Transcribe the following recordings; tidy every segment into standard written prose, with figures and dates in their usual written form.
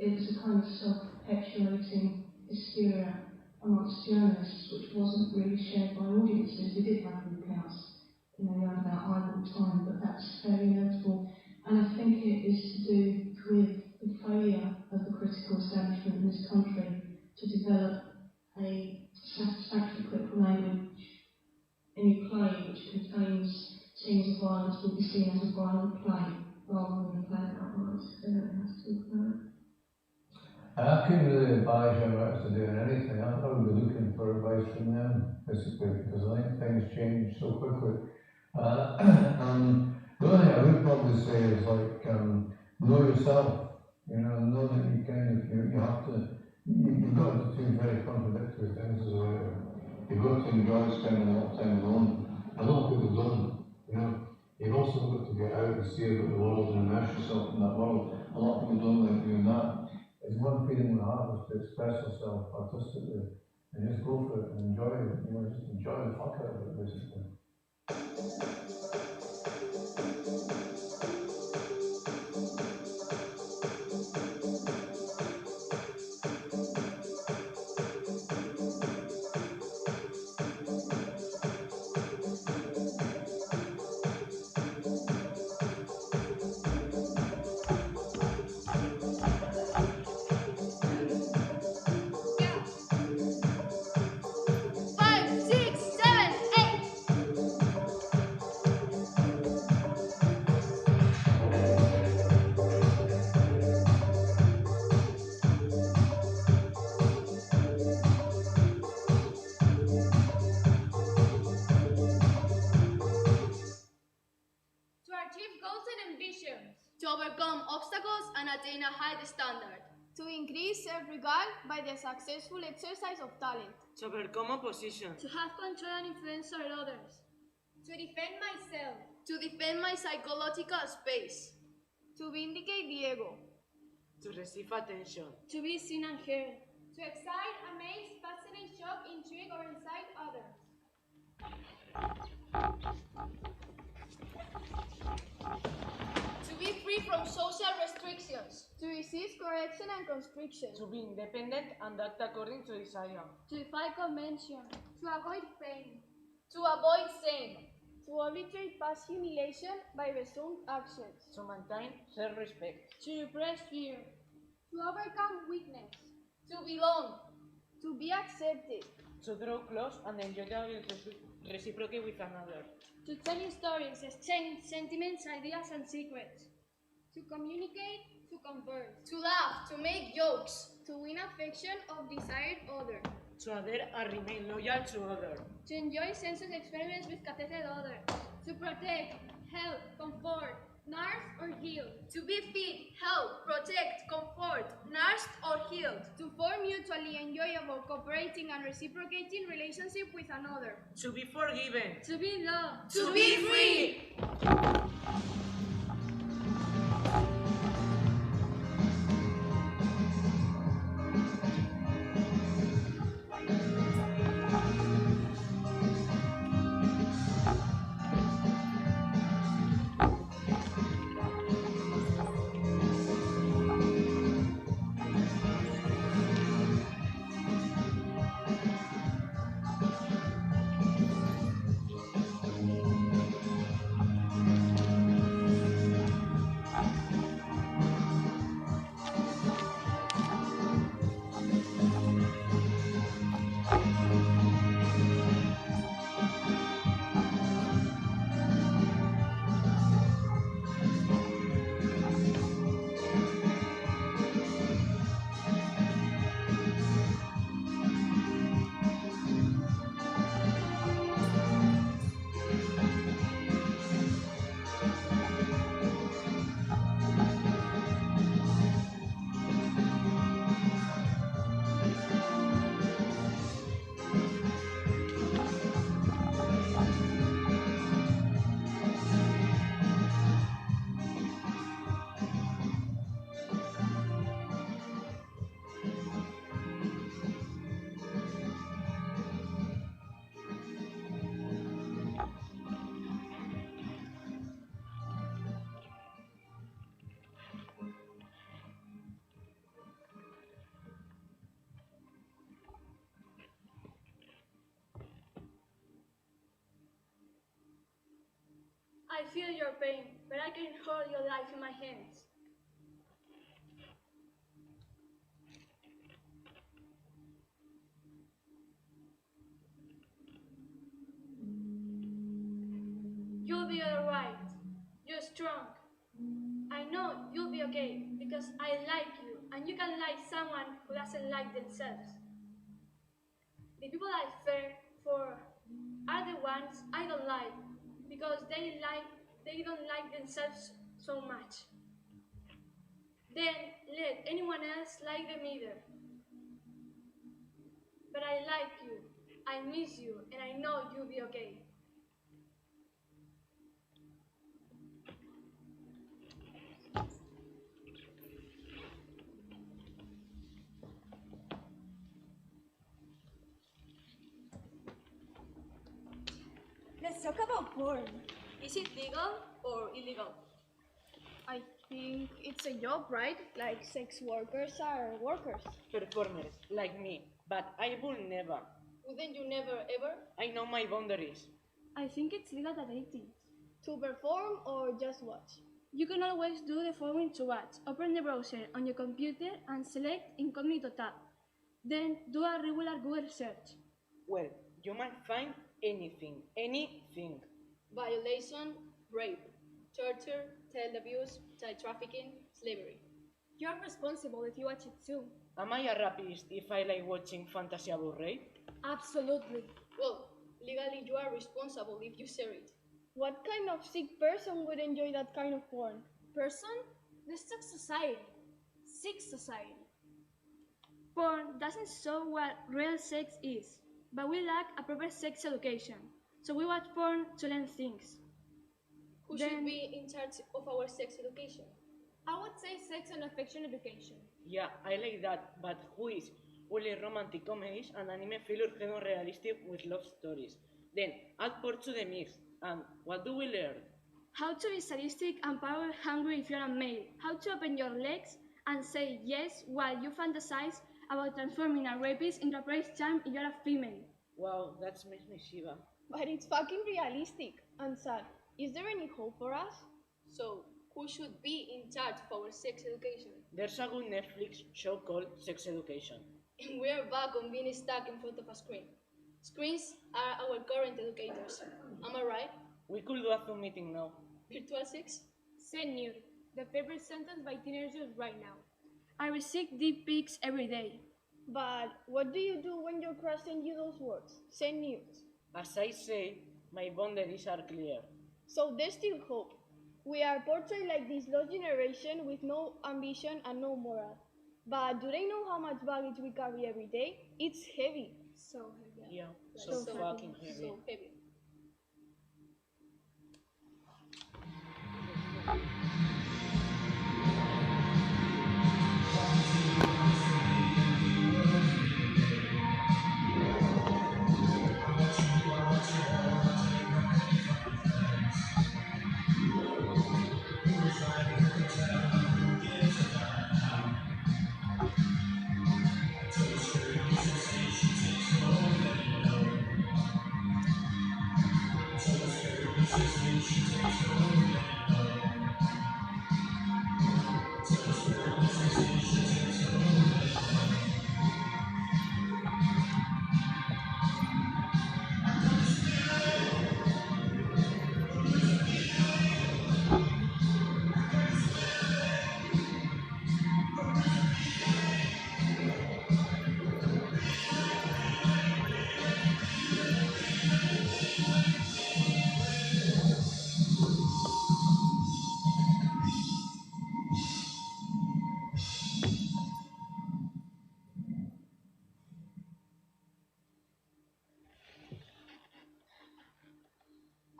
it was a kind of self-perpetuating hysteria amongst journalists, which wasn't really shared by audiences. We did have reports, around about idle time, but that's fairly notable. And I think it is to do with the failure of the critical establishment in this country to develop a satisfactory critical language. Any play which contains scenes of violence will be seen as a violent play rather than a play about violence. They don't have to talk about it. I couldn't really advise young writers to doing anything. I'd probably be looking for advice from them, basically, because I think things change so quickly. The only thing I would probably say is know yourself. Know that you have to. You've got to do very contradictory things as a writer. You've got to enjoy spending a lot of time alone. A lot of people don't. You've also got to get out and see about the world and immerse yourself in that world. A lot of people don't like doing that. It's one freedom we have is to express yourself artistically and just go for it and enjoy it. Just enjoy the fuck out of it, basically. Attain a high standard. To increase self-regard by the successful exercise of talent. To overcome opposition. To have control and influence over others. To defend myself. To defend my psychological space. To vindicate the ego. To receive attention. To be seen and heard. To excite, amaze, fascinate, shock, intrigue, or incite others. To be free from social restrictions. To resist correction and constriction. To be independent and act according to desire. To defy convention. To avoid pain. To avoid shame. To obliterate past humiliation by resumed actions. To maintain self-respect. To repress fear. To overcome weakness. To belong. To be accepted. To draw close and enjoy reciprocally with another. To tell stories, exchange sentiments, ideas, and secrets. To communicate, to converse. To laugh, to make jokes. To win affection of desired other. To adhere and remain loyal to others. To enjoy sensuous experiments with catheted others. To protect, help, comfort, nurse or heal. To be fit, help, protect, comfort, nursed or healed. To form mutually enjoyable, cooperating and reciprocating relationship with another. To be forgiven. To be loved. To be free. feel your pain, but I can hold your life in my hands. You'll be alright. You're strong. I know you'll be okay because I like you, and you can like someone who doesn't like themselves. The people I fear for are the ones I don't like because they don't like themselves so much. Then let anyone else like them either. But I like you, I miss you, and I know you'll be okay. Let's talk about porn. Is it legal or illegal? I think it's a job, right? Like sex workers are workers. Performers, like me, but I will never. Wouldn't you never ever? I know my boundaries. I think it's legal at 18. To perform or just watch? You can always do the following to watch. Open the browser on your computer and select Incognito tab. Then do a regular Google search. Well, you might find anything. Violation, rape, torture, child abuse, child trafficking, slavery. You're responsible if you watch it too. Am I a rapist if I like watching fantasy about rape? Absolutely. Well, legally you are responsible if you share it. What kind of sick person would enjoy that kind of porn? Person? The sex society. Sick society. Porn doesn't show what real sex is, but we lack a proper sex education. So we watch porn to learn things. Who should be in charge of our sex education? I would say sex and affection education. Yeah, I like that, but who is? Only romantic comedies and anime feel urgent realistic with love stories. Then add porn to the mix, and what do we learn? How to be sadistic and power hungry if you're a male. How to open your legs and say yes while you fantasize about transforming a rapist into a praise charm if you're a female. Wow, that makes me shiver. But it's fucking realistic and sad. Is there any hope for us? So, who should be in charge of our sex education? There's a good Netflix show called Sex Education. And we are back on being stuck in front of a screen. Screens are our current educators. Am I right? We could do a Zoom meeting now. Virtual sex? Send nude. The favorite sentence by teenagers right now. I receive deep pics every day. But what do you do when your crush sends you those words? Send nudes. As I say, my boundaries are clear. So there's still hope. We are portrayed like this lost generation with no ambition and no moral. But do they know how much baggage we carry every day? It's heavy. So heavy. Yeah, so fucking heavy. So heavy.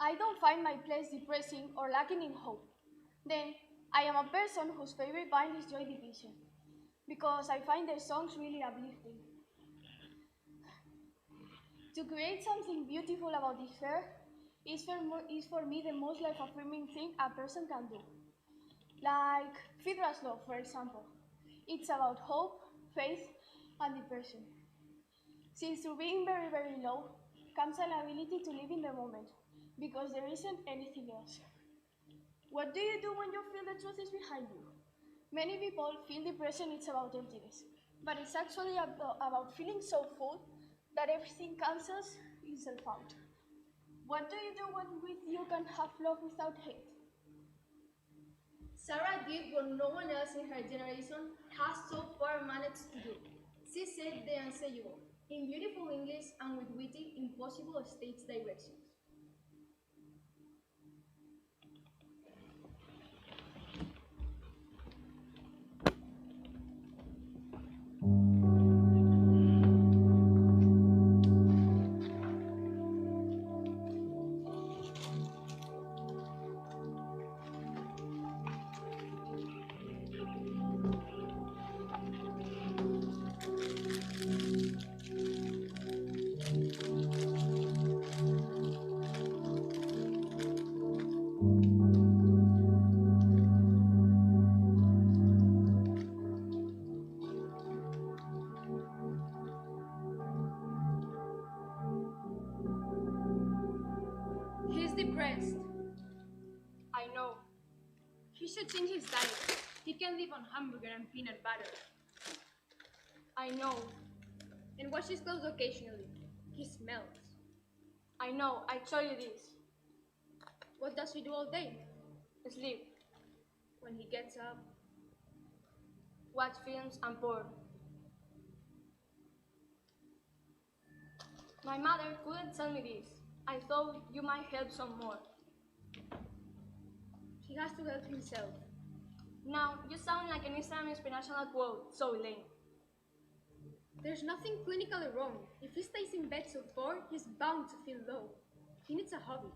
I don't find my place depressing or lacking in hope. Then, I am a person whose favorite band is Joy Division, because I find their songs really uplifting. To create something beautiful about this fair is for me the most life-affirming thing a person can do. Like Fidra's Love, for example. It's about hope, faith, and depression. Since through being very, very low comes an ability to live in the moment, because there isn't anything else. What do you do when you feel the truth is behind you? Many people feel depression is about emptiness, but it's actually about feeling so full that everything cancels itself out. What do you do when with you can have love without hate? Sarah did what no one else in her generation has so far managed to do. She said the unsayable, in beautiful English and with witty, impossible stage directions. He's depressed. I know. He should change his diet. He can live on hamburger and peanut butter. I know. And wash his clothes occasionally. He smells. I know. I told you this. What does he do all day? Sleep, When he gets up, watch films and porn. My mother couldn't tell me this. I thought you might help some more. he has to help himself. Now, you sound like an Instagram inspirational quote, so lame. There's nothing clinically wrong. If he stays in bed till 4, he's bound to feel low. He needs a hobby.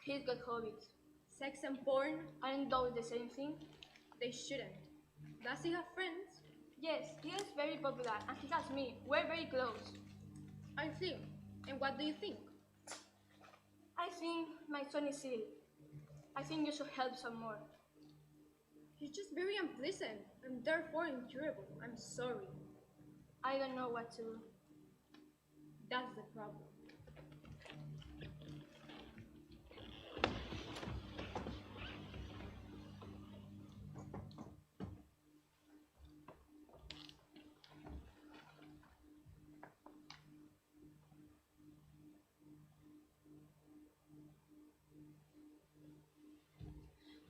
He's got hobbies. Sex and porn, Aren't those the same thing? they shouldn't. Does he have friends? Yes, he is very popular, and he has me. We're very close. I see. And what do you think? I think my son is silly. I think you should help some more. He's just very unpleasant and therefore incurable. I'm sorry. I don't know what to do. That's the problem.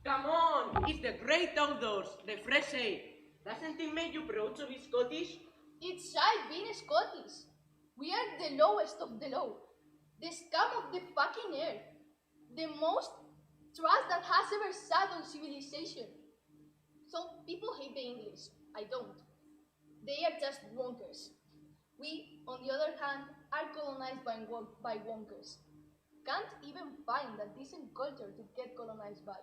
Come on! It's the great outdoors, the fresh air. Doesn't it make you proud to be Scottish? It's right being Scottish. We are the lowest of the low. The scum of the fucking earth. The most trash that has ever sat on civilization. Some people hate the English. I don't. They are just wonkers. We, on the other hand, are colonized by wonkers. Can't even find a decent culture to get colonized by.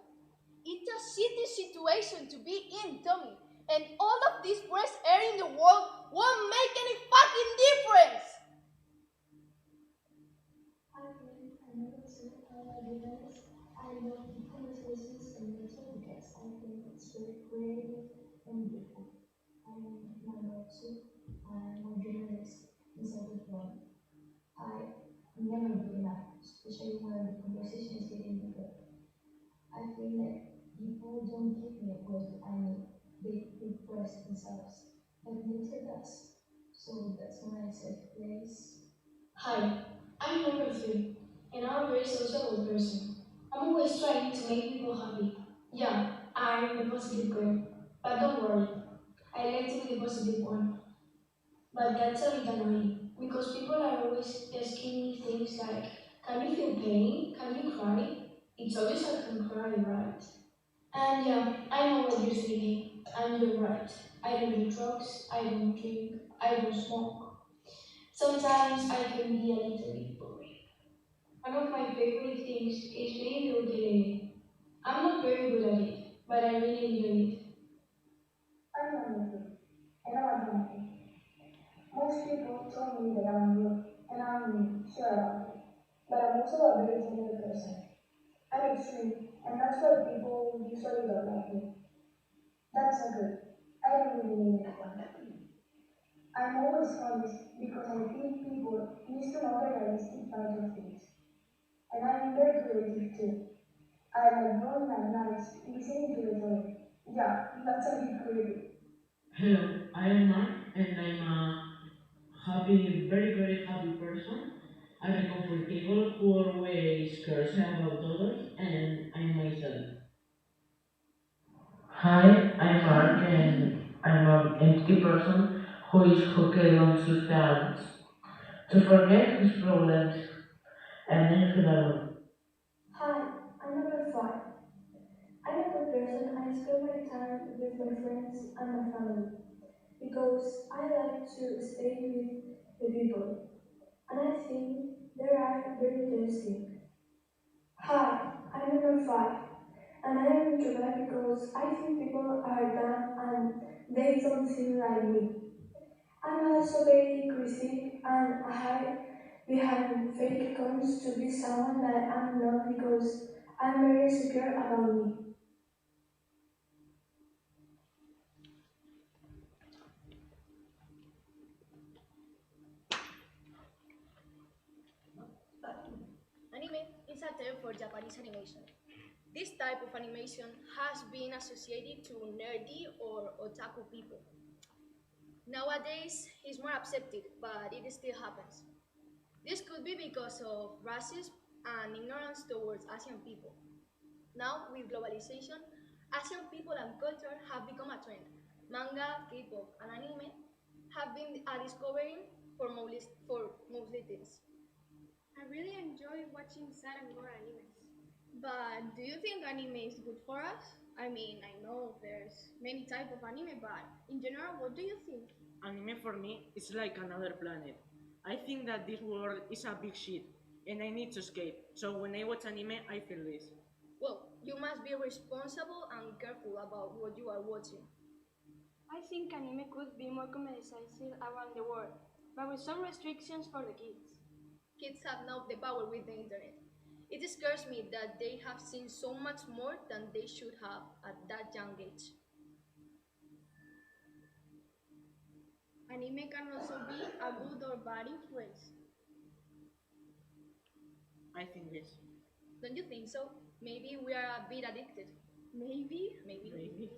It's a shitty situation to be in, Tommy. And all of this fresh air in the world won't make any fucking difference! I never said I realize I love the conversations and mental because I think it's very creative and beautiful. I am my too. I am a journalist inside of one. I never good enough, especially when the conversation is getting deeper. I feel like people don't give me what I need. They repress themselves. But nature does. So that's why I said place. Hi, I'm number 3, and I'm a very sociable person. I'm always trying to make people happy. Yeah, I'm the positive girl. But don't worry, I like to be the positive one. But that's a bit annoying, because people are always asking me things like, can you feel pain? Can you cry? It's obvious I can cry, right? And yeah, I know what you're thinking, and you're right. I don't do drugs, I don't drink, I don't smoke. Sometimes I can be a little bit boring. One of my favorite things is playing the ukulele. I'm not very good at it, but I really enjoy it. I'm wonderful, and I'm a dramatic. Most people tell me that I'm rude, and I'm sure about it. But I'm also a very tender person. I'm extreme, and that's why people usually don't like me. That's not good. I don't really need anyone. I'm always honest because I think people need to know the realistic part of things. And I'm very creative too. I like going at night, listening to the story. Yeah, that's a bit creepy. Hello, I am Mark and I'm a very happy person. I'm a comfortable who always cares about others and I'm myself. Hi, I'm Mark and I'm an empty person who is hooked on substance to forget his problems and then feel alone. Hi, I'm number 5. I'm a good person. I spend my time with my friends and my family because I like to stay with the people. And I think they are very interesting. Hi, I'm number 5. And I am introvert because I think people are dumb and they don't seem like me. I'm also very critic and I hide behind fake accounts to be someone that I'm not because I'm very insecure about me. Anime is a term for Japanese animation. This type of animation has been associated to nerdy or otaku people. Nowadays, it's more accepted, but it still happens. This could be because of racism and ignorance towards Asian people. Now, with globalization, Asian people and culture have become a trend. Manga, K-pop, and anime have been a discovering for mostly teens. I really enjoy watching sad and gore animes. But do you think anime is good for us? I mean, I know there's many type of anime, but in general, what do you think? Anime for me is like another planet. I think that this world is a big shit and I need to escape. So when I watch anime, I feel this. Well, you must be responsible and careful about what you are watching. I think anime could be more commercialized around the world, but with some restrictions for the kids. Kids have now the power with the internet. It scares me that they have seen so much more than they should have at that young age. Anime can also be a good or bad influence. I think this. Don't you think so? Maybe we are a bit addicted. Maybe. Maybe.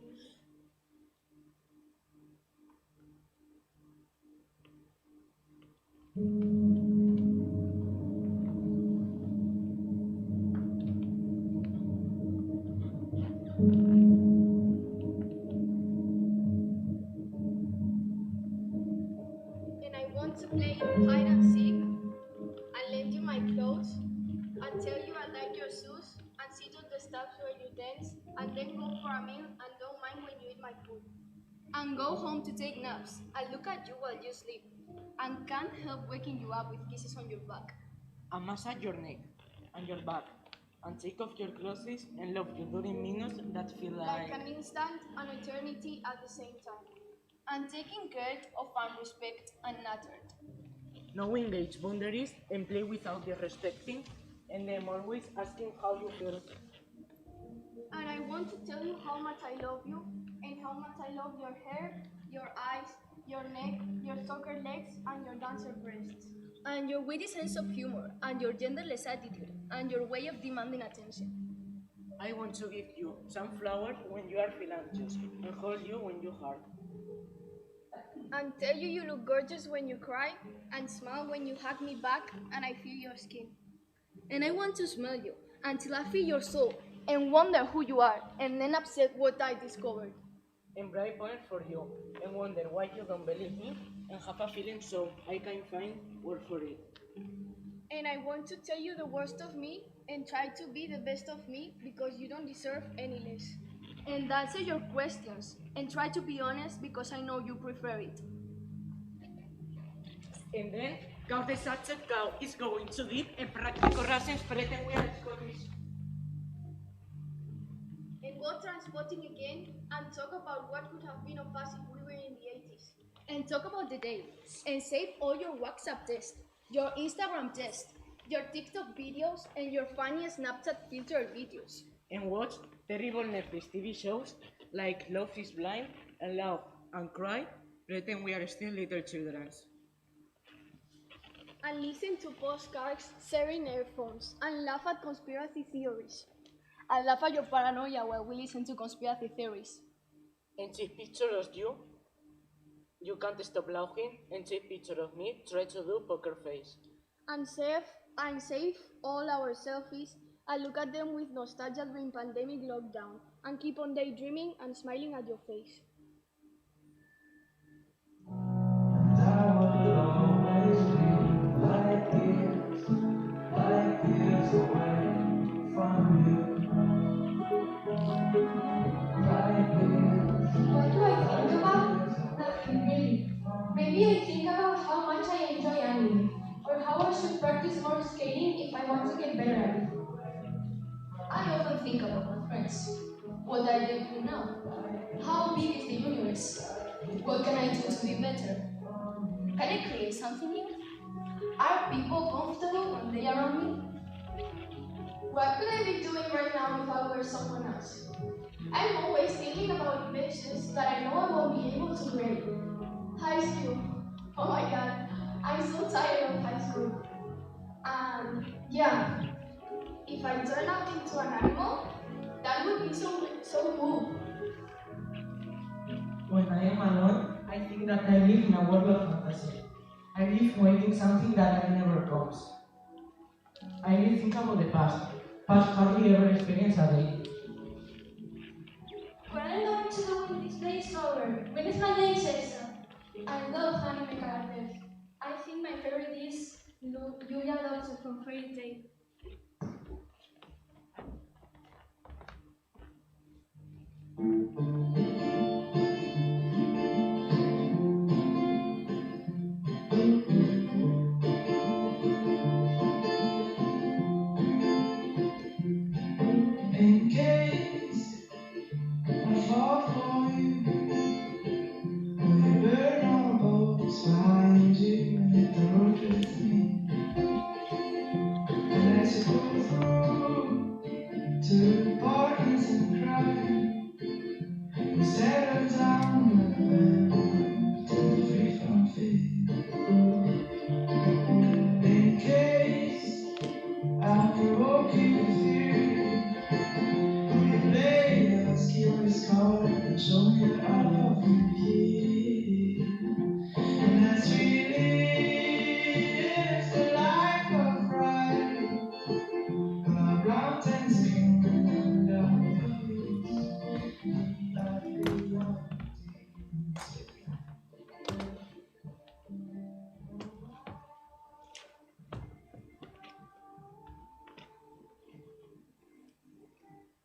And I want to play hide and seek and lend you my clothes and tell you I like your shoes and sit on the steps where you dance and then go for a meal and don't mind when you eat my food. And go home to take naps and look at you while you sleep and can't help waking you up with kisses on your back. And massage your neck and your back and take off your clothes and love you during minutes that feel Like an instant and eternity at the same time. And taking care of unrespect and unuttered. knowing age boundaries and play without disrespecting and them always asking how you feel. And I want to tell you how much I love you and how much I love your hair, your eyes, your neck, your soccer legs, and your dancer breasts. And your witty sense of humor and your genderless attitude and your way of demanding attention. I want to give you some flowers when you are feeling anxious and hold you when you hurt. And tell you you look gorgeous when you cry, and smile when you hug me back and I feel your skin. And I want to smell you until I feel your soul and wonder who you are and then upset what I discovered. And bright points for you and wonder why you don't believe me and have a feeling so I can find word for it. And I want to tell you the worst of me and try to be the best of me because you don't deserve any less. And answer your questions and try to be honest because I know you prefer it. And then, cow the subject cow is going too deep and practical rations pretend we are Scottish. And go transporting again and talk about what could have been of us if we were in the 80s. And talk about the day. And save all your WhatsApp tests, your Instagram tests, your TikTok videos, and your funny Snapchat filtered videos. And watch terrible Netflix TV shows like Love is Blind and Laugh and Cry, pretend we are still little children. And listen to postcards, sharing earphones, and laugh at conspiracy theories. I laugh at your paranoia while we listen to conspiracy theories. And see picture of you. You can't stop laughing and see picture of me try to do poker face. And save all our selfies. I look at them with nostalgia during pandemic lockdown and keep on daydreaming and smiling at your face. And I will always be like years away from you. What do I think about? Nothing really. Maybe I think about how much I enjoy anime, or how I should practice more skating if I want to get better at it. I often think about my friends. What are they doing now? How big is the universe? What can I do to be better? Can I create something new? Are people comfortable when they are around me? What could I be doing right now if I were someone else? I'm always thinking about inventions that I know I won't be able to create. High school. Oh my god, I'm so tired of high school. And yeah, if I turn out into an animal, that would be so cool. When I am alone, I think that I live in a world of fantasy. I live waiting something that never comes. I really think about the past. Past hardly ever experience a day. What I'm going to do when this day is over? When is my name, Cesar? I love anime characters. I think my favorite is Yuya Dawson from Fairy Tail. In case I fall for you, will you burn all boats behind you and hit the road with me? And let's go through to the parties and cry. We settle down with a band to be free from fear. In case I provoke you with fear, and show me that I love you here. And that's really is the life of pride. A brown tent skin and down the hills. I'd be wanting.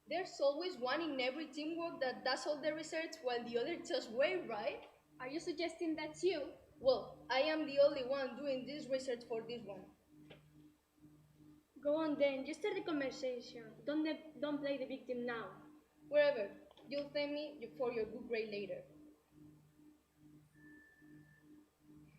There's always one in every teamwork that does all the research while the other just wait, right? Are you suggesting that's you? Well, I am the only one doing this research for this one. Go on then, you start the conversation. Don't play the victim now. Wherever, you'll thank me for your good grade later.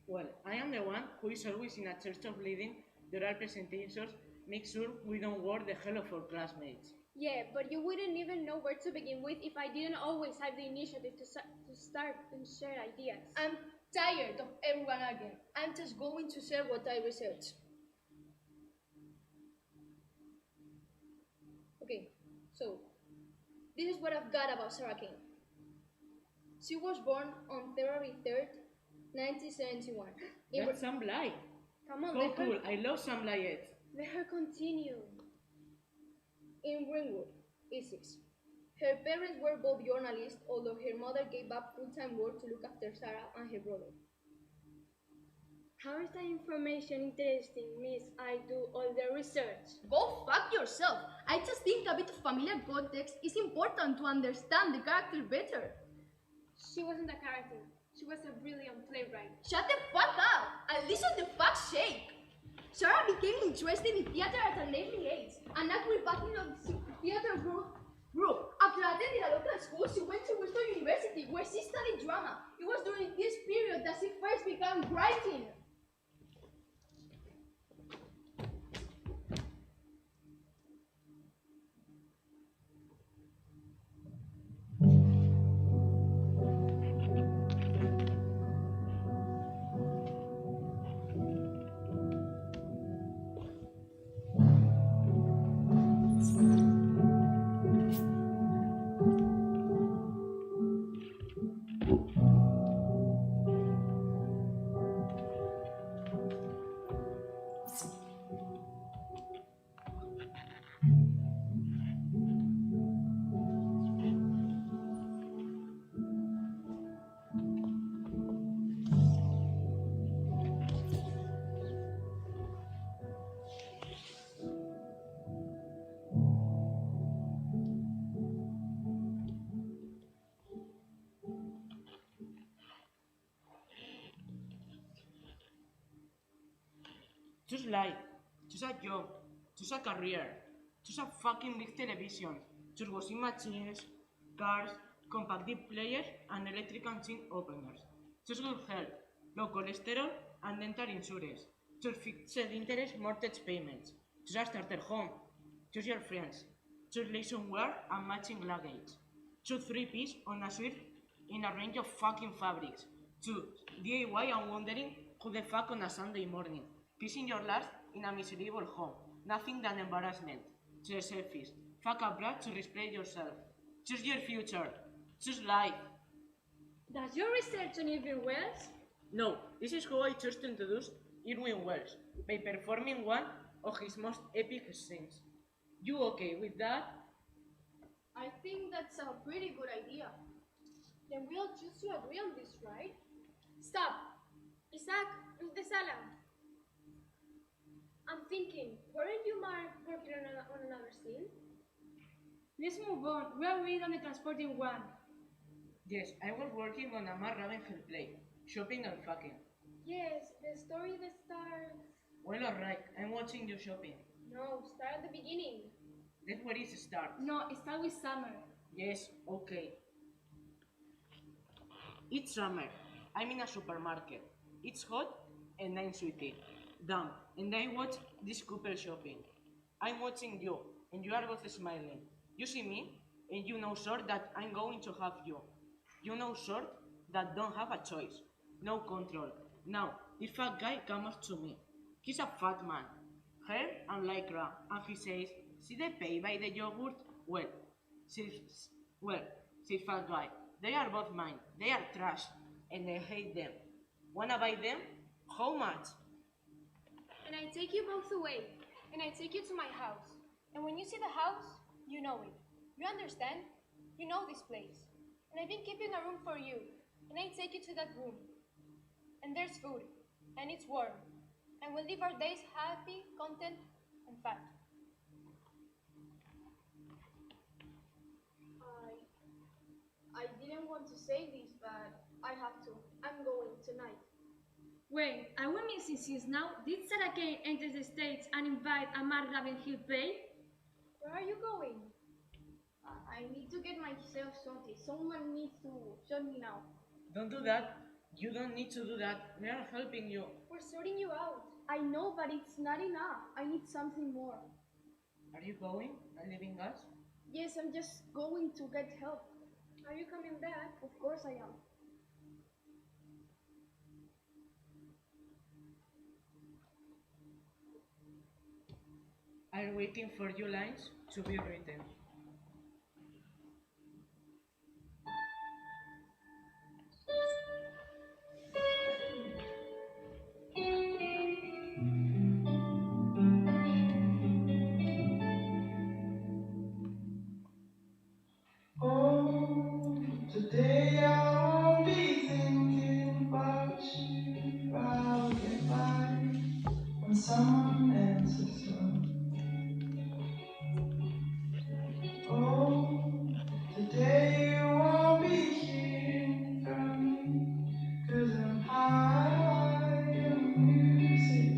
Well, I am the one who is always in a church of leading the oral presentations, make sure we don't work the hell of our classmates. Yeah, but you wouldn't even know where to begin with if I didn't always have the initiative to start and share ideas. I'm tired of everyone arguing. I'm just going to share what I researched. Okay, so this is what I've got about Sarah Kane. She was born on February 3rd, 1971. That's Sam Bly. Come on, How cool, I love Sam Bly. Let her continue. In Greenwood, Essex. Her parents were both journalists, although her mother gave up full-time work to look after Sarah and her brother. How is that information interesting, miss? I do all the research. Go fuck yourself! I just think a bit of familiar context is important to understand the character better. She wasn't a character. She was a brilliant playwright. Shut the fuck up and listen to facts shake. Sarah became interested in theater at an early age and actually partly of the theater group. After attending a local school, she went to Welsh University where she studied drama. It was during this period that she first began writing. Choose life. Choose a job. Choose a career. Choose a fucking big television. Choose washing machines, cars, compact disc players, and electric machine openers. Choose good health, low cholesterol, and dental insurance. Choose fixed interest mortgage payments. Choose a starter home. Choose your friends. Choose leisure wear and matching luggage. Choose 3-piece on a suite in a range of fucking fabrics. Choose DIY and wondering who the fuck on a Sunday morning. Pissing your last in a miserable home. Nothing than embarrassment. Choose selfies. Fuck a brat to respect yourself. Choose your future. Choose life. Does your research on Irvine Welsh? No, this is how I chose to introduce Irvine Welsh, by performing one of his most epic scenes. You okay with that? I think that's a pretty good idea. Then we'll choose to agree on this, right? Stop! Isaac, where's the salad? I'm thinking, weren't you working on another scene? Let's move on. We agreed on the transporting one. Yes, I was working on a Ravenhill play, shopping and fucking. Yes, the story that starts... Well, alright, I'm watching you shopping. No, start at the beginning. That's where it starts. No, start with summer. Yes, okay. It's summer. I'm in a supermarket. It's hot and I'm sweaty. Damn, and I watch this couple shopping. I'm watching you, and you are both smiling. You see me, and you know sort that I'm going to have you. You know sort that don't have a choice. No control. Now, this fat guy comes to me. He's a fat man. Hair and lycra, and he says, see the pay by the yogurt? Well, says fat guy. They are both mine. They are trash, and I hate them. Wanna buy them? How much? And I take you both away, and I take you to my house. And when you see the house, you know it. You understand? You know this place. And I've been keeping a room for you, and I take you to that room. And there's food, and it's warm. And we'll live our days happy, content, and fat. I didn't want to say this, but I have to. I'm going tonight. Wait, are we missing scenes now? Did Sarah Kane enter the stage and invite a Ravenhill play? Where are you going? I need to get myself sorted. Someone needs to show me now. Don't do that. You don't need to do that. We are helping you. We're sorting you out. I know, but it's not enough. I need something more. Are you going and leaving us? Yes, I'm just going to get help. Are you coming back? Of course I am. I'm waiting for your lines to be written. Oh, today I won't be thinking about you. I'll get by on someone else's love. Oh, today you won't be hearing from me, 'cause I'm high on music.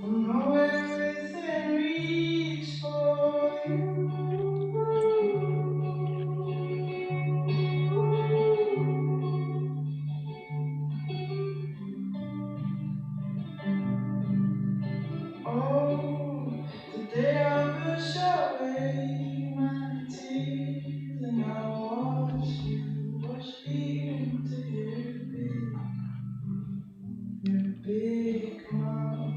I'm nowhere within reach for you. Oh, today I push away my tears and I watch you wash me into your big mouth.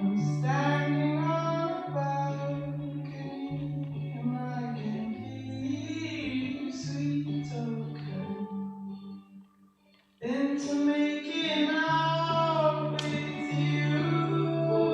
I'm standing on a balcony and I can hear you sweet talker into making out with you.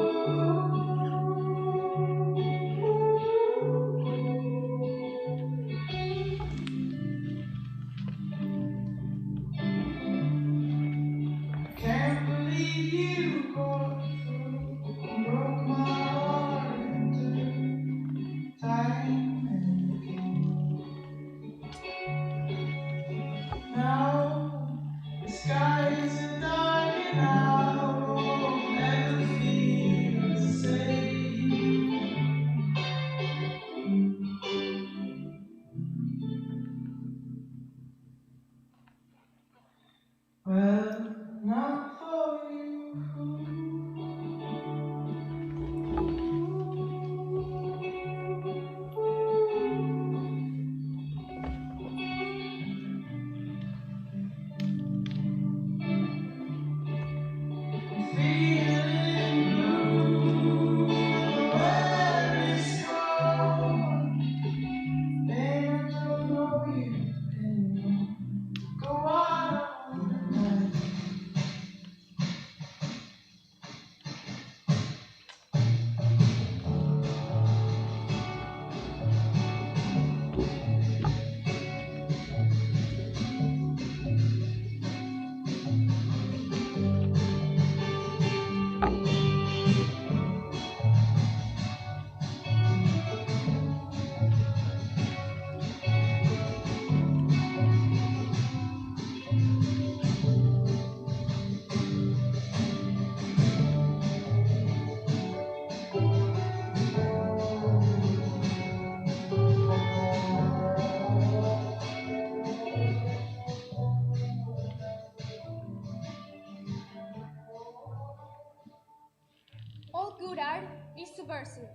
good art is subversive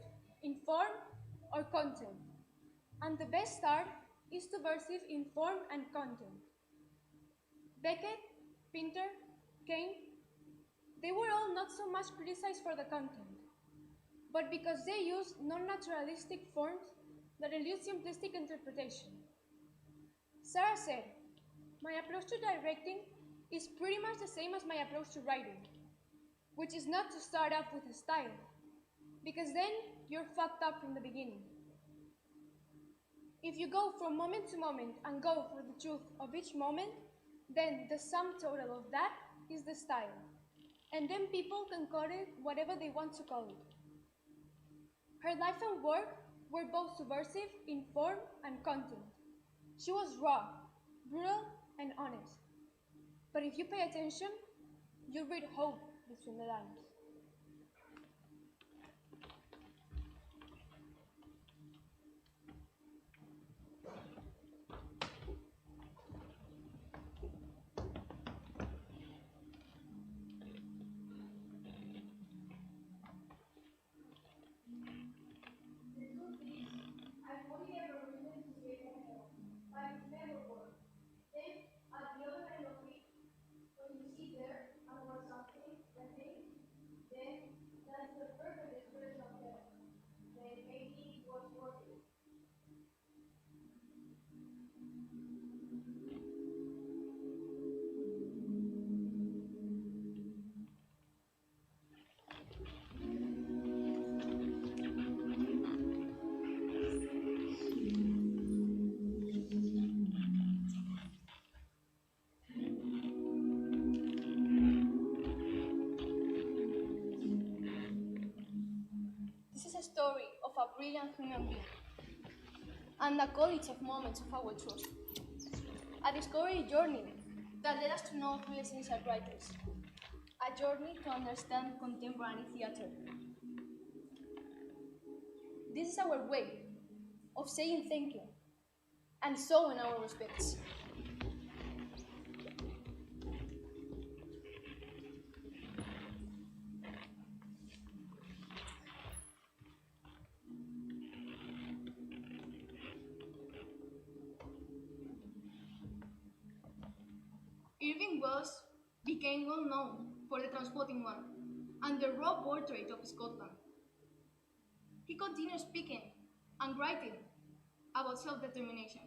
in form or content, and the best art is subversive in form and content. Beckett, Pinter, Kane, they were all not so much criticized for the content, but because they used non-naturalistic forms that elude simplistic interpretation. Sarah said, "My approach to directing is pretty much the same as my approach to writing, which is not to start off with a style, because then you're fucked up from the beginning. If you go from moment to moment and go for the truth of each moment, then the sum total of that is the style, and then people can call it whatever they want to call it." Her life and work were both subversive in form and content. She was raw, brutal, and honest. But if you pay attention, you'll read hope between the lines. Story of a brilliant human being and a college of moments of our truth. A discovery journey that led us to know three essential writers. A journey to understand contemporary theatre. This is our way of saying thank you and showing our respects. Irving Welsh became well known for The Transpotting One and the raw portrait of Scotland. He continued speaking and writing about self-determination.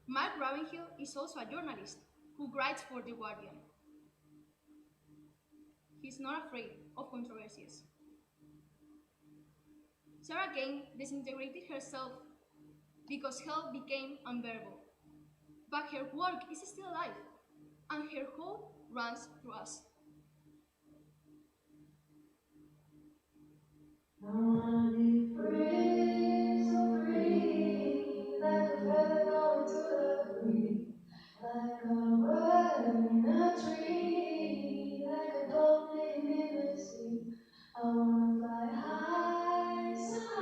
Mark Ravenhill is also a journalist who writes for The Guardian. He's not afraid of controversies. Sarah Kane disintegrated herself because hell became unbearable. But her work is still alive, and her hope runs through us. I wanna be free, so free, like a feather going to the breeze, like a bird in a tree, like a dove living in the sea. I wanna fly high, so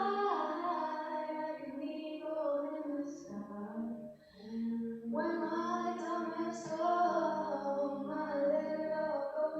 high, like an eagle in the sky. When my time has come, I let it all go